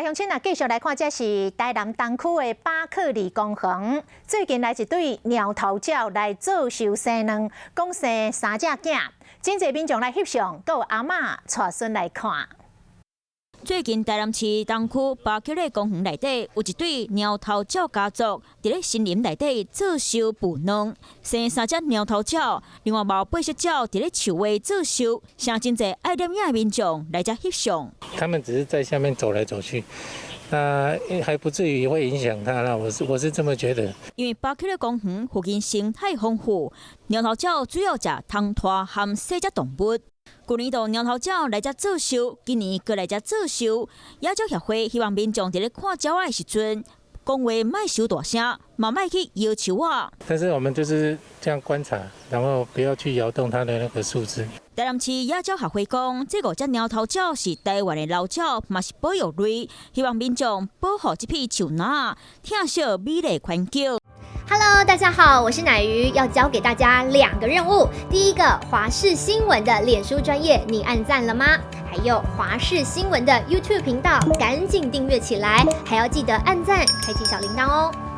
来，乡亲啊，继续来看，这是台南东区的巴克利公园，最近来一对鸟头鸟来做寿生卵，共生3只囝，真侪民众来翕相，还有阿嬷带孙来看。 最近台南市东区巴克利公园内底有一对鸟头鸟家族，伫咧森林内底做寿补卵，生3只鸟头鸟，另外毛8色鸟伫咧树尾做寿，相真侪爱摄影的民众来遮翕相。他们只是在下面走来走去，那还不至于会影响它啦。我是这么觉得。因为巴克利公园附近生态丰富，鸟头鸟主要食虫拖和小只动物。 旧年度鸟头鸟来遮做寿，今年搁来遮做寿。野鸟协会希望民众伫咧看鸟仔的时阵，讲话莫伤大声，嘛莫去要求我。但是我们就是这样观察，然后不要去摇动它的那个树枝。台南市野鸟协会讲，这5只鸟头鸟是台湾的老鸟，嘛是保育类，希望民众保护这批树苗，疼惜美丽环境。 Hello， 大家好，我是乃瑜，要教给大家2个任务。第一个，华视新闻的脸书专页，你按赞了吗？还有华视新闻的 YouTube 频道，赶紧订阅起来，还要记得按赞，开启小铃铛哦。